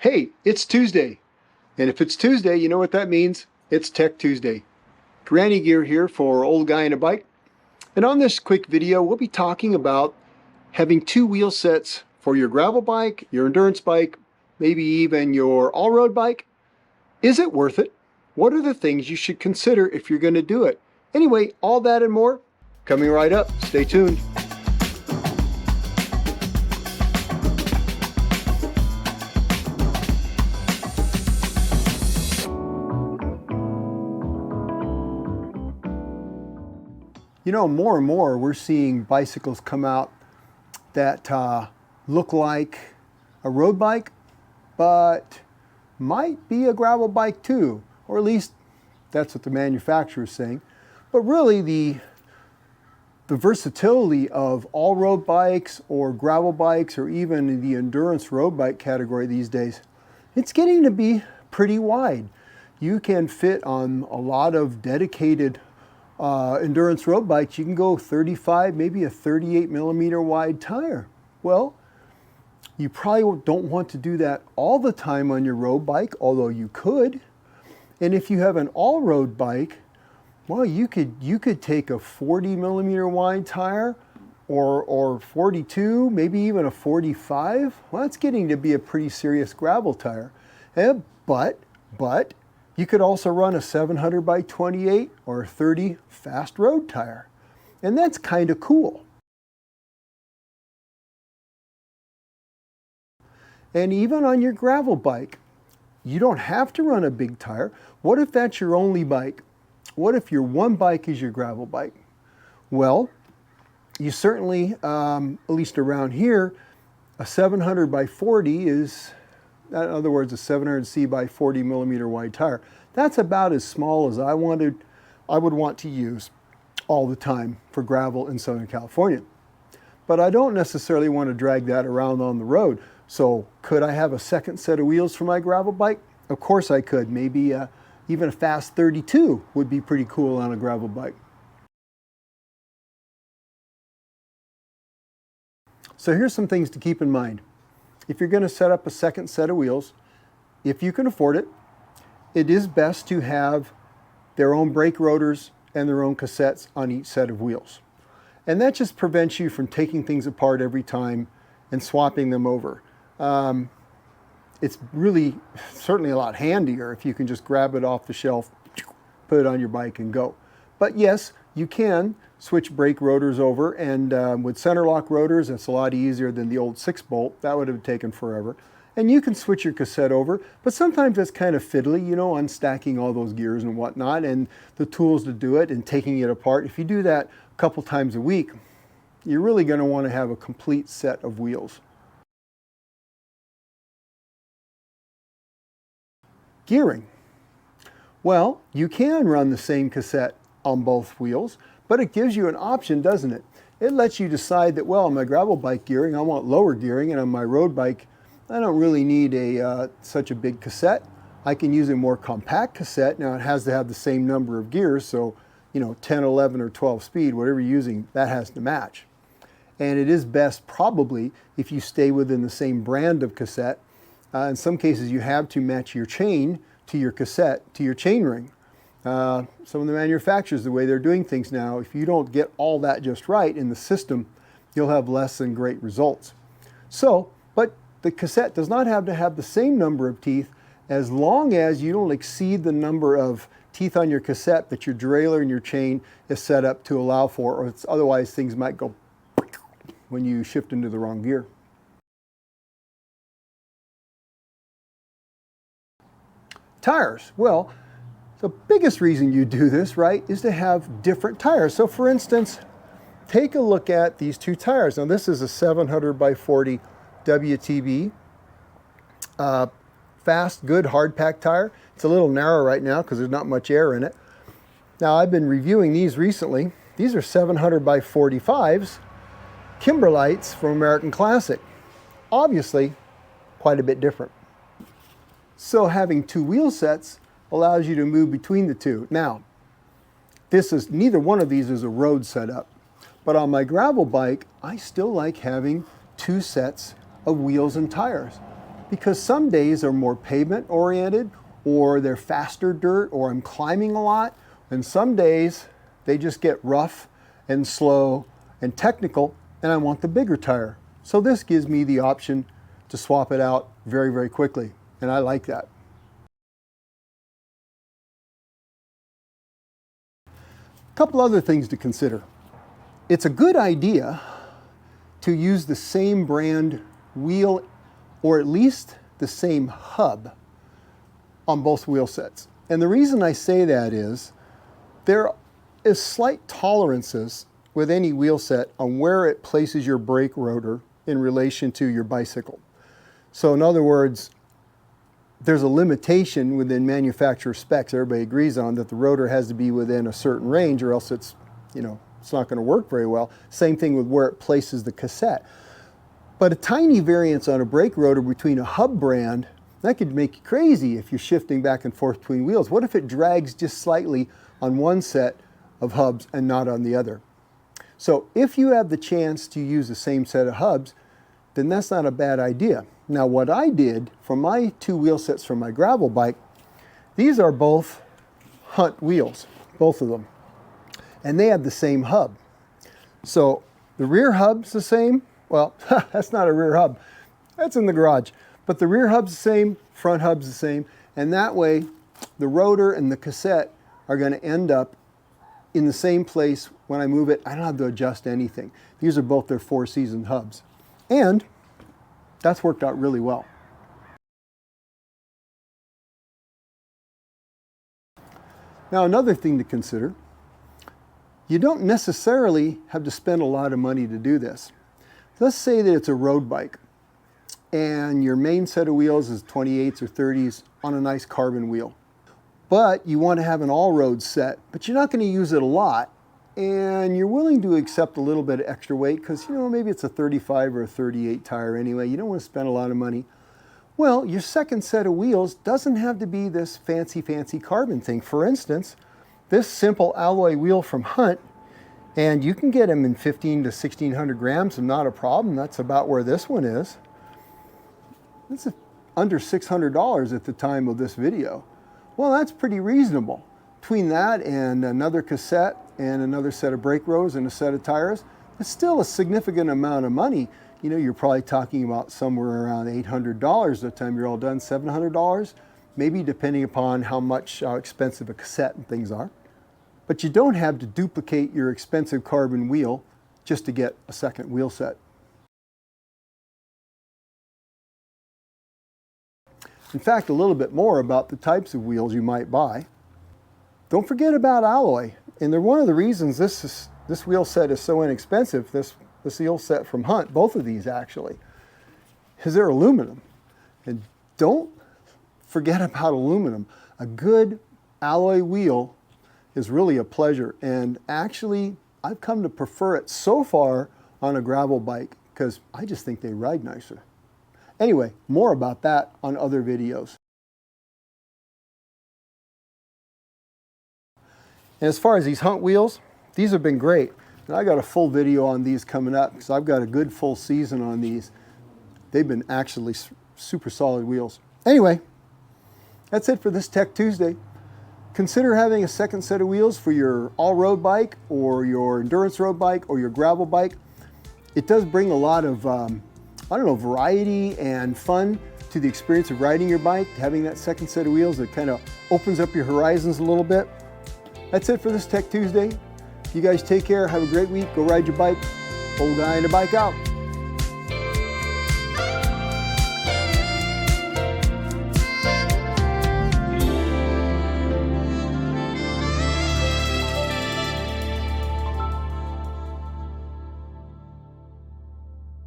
Hey, it's Tuesday. And if it's Tuesday, you know what that means? It's Tech Tuesday. Granny Gear here for Old Guy in a Bike. And on this quick video, we'll be talking about having two wheel sets for your gravel bike, your endurance bike, maybe even your all-road bike. Is it worth it? What are the things you should consider if you're going to do it? Anyway, all that and more coming right up. Stay tuned. You know, more and more we're seeing bicycles come out that look like a road bike, but might be a gravel bike too, or at least that's what the manufacturer is saying. But really the versatility of all road bikes or gravel bikes or even the endurance road bike category these days, it's getting to be pretty wide. You can fit on a lot of dedicated endurance road bikes. You can go 35, maybe a 38 millimeter wide tire. Well, you probably don't want to do that all the time on your road bike, although you could. And if you have an all-road bike, well, you could take a 40 millimeter wide tire or 42, maybe even a 45. Well, that's getting to be a pretty serious gravel tire. But you could also run a 700 by 28 or a 30 fast road tire. And that's kind of cool. And even on your gravel bike, you don't have to run a big tire. What if that's your only bike? What if your one bike is your gravel bike? Well, you certainly, at least around here, a 700 by 40 is, in other words, a 700C by 40 millimeter wide tire. That's about as small as I would want to use all the time for gravel in Southern California. But I don't necessarily want to drag that around on the road. So could I have a second set of wheels for my gravel bike? Of course I could. Maybe even a fast 32 would be pretty cool on a gravel bike. So here's some things to keep in mind. If you're going to set up a second set of wheels, if you can afford it, it is best to have their own brake rotors and their own cassettes on each set of wheels. And that just prevents you from taking things apart every time and swapping them over. It's really certainly a lot handier if you can just grab it off the shelf, put it on your bike and go. But yes, you can switch brake rotors over, and with center lock rotors, it's a lot easier than the old 6-bolt. That would have taken forever. And you can switch your cassette over, but sometimes it's kind of fiddly, you know, unstacking all those gears and whatnot, and the tools to do it and taking it apart. If you do that a couple times a week, you're really going to want to have a complete set of wheels. Gearing. Well, you can run the same cassette on both wheels, but it gives you an option, doesn't it? It lets you decide that, well, on my gravel bike gearing, I want lower gearing, and on my road bike, I don't really need such a big cassette. I can use a more compact cassette. Now, it has to have the same number of gears, so, you know, 10, 11, or 12 speed, whatever you're using, that has to match. And it is best probably if you stay within the same brand of cassette. In some cases, you have to match your chain to your cassette, to your chain ring. Some of the manufacturers, the way they're doing things now, if you don't get all that just right in the system, you'll have less than great results. So, but the cassette does not have to have the same number of teeth as long as you don't exceed the number of teeth on your cassette that your derailleur and your chain is set up to allow for, or otherwise things might go when you shift into the wrong gear. Tires. Well, the biggest reason you do this, right, is to have different tires. So for instance, take a look at these two tires. Now this is a 700 by 40 WTB. Fast, good, hard pack tire. It's a little narrow right now because there's not much air in it. Now I've been reviewing these recently. These are 700 by 45s, Kimberlites from American Classic. Obviously, quite a bit different. So having two wheel sets allows you to move between the two. Now, neither one of these is a road setup, but on my gravel bike, I still like having two sets of wheels and tires. because some days are more pavement oriented, or they're faster dirt, or I'm climbing a lot, and some days they just get rough and slow and technical, and I want the bigger tire. So this gives me the option to swap it out very, very quickly, and I like that. A couple other things to consider. It's a good idea to use the same brand wheel, or at least the same hub, on both wheel sets. And the reason I say that is there is slight tolerances with any wheel set on where it places your brake rotor in relation to your bicycle. So in other words, there's a limitation within manufacturer specs everybody agrees on, that the rotor has to be within a certain range, or else it's, it's not going to work very well. Same thing with where it places the cassette. But a tiny variance on a brake rotor between a hub brand, that could make you crazy if you're shifting back and forth between wheels. What if it drags just slightly on one set of hubs and not on the other? So if you have the chance to use the same set of hubs, then that's not a bad idea. Now what I did for my two wheel sets for my gravel bike, these are both Hunt wheels, both of them. And they have the same hub. So the rear hub's the same. Well, that's not a rear hub. That's in the garage. But the rear hub's the same, front hub's the same. And that way, the rotor and the cassette are going to end up in the same place when I move it. I don't have to adjust anything. These are both their 4-season hubs. And that's worked out really well. Now another thing to consider, you don't necessarily have to spend a lot of money to do this. Let's say that it's a road bike and your main set of wheels is 28s or 30s on a nice carbon wheel. But you want to have an all-road set, but you're not going to use it a lot, and you're willing to accept a little bit of extra weight because, maybe it's a 35 or a 38 tire anyway. You don't want to spend a lot of money. Well, your second set of wheels doesn't have to be this fancy carbon thing. For instance, this simple alloy wheel from Hunt, and you can get them in 15 to 1600 grams and not a problem. That's about where this one is. It's under $600 at the time of this video. Well, that's pretty reasonable. Between that and another cassette and another set of brake rotors and a set of tires, it's still a significant amount of money. You're probably talking about somewhere around $800 the time you're all done, $700, maybe depending upon how expensive a cassette and things are. But you don't have to duplicate your expensive carbon wheel just to get a second wheel set. In fact, a little bit more about the types of wheels you might buy. Don't forget about alloy. And they're one of the reasons this wheel set is so inexpensive, this wheel set from Hunt, both of these actually, is they're aluminum. And don't forget about aluminum. A good alloy wheel is really a pleasure. And actually, I've come to prefer it so far on a gravel bike because I just think they ride nicer. Anyway, more about that on other videos. And as far as these Hunt wheels, these have been great. And I got a full video on these coming up because I've got a good full season on these. They've been actually super solid wheels. Anyway, that's it for this Tech Tuesday. Consider having a second set of wheels for your all-road bike or your endurance road bike or your gravel bike. It does bring a lot of variety and fun to the experience of riding your bike. Having that second set of wheels, that kind of opens up your horizons a little bit. That's it for this Tech Tuesday. You guys take care, have a great week, go ride your bike. Old Guy and a Bike out.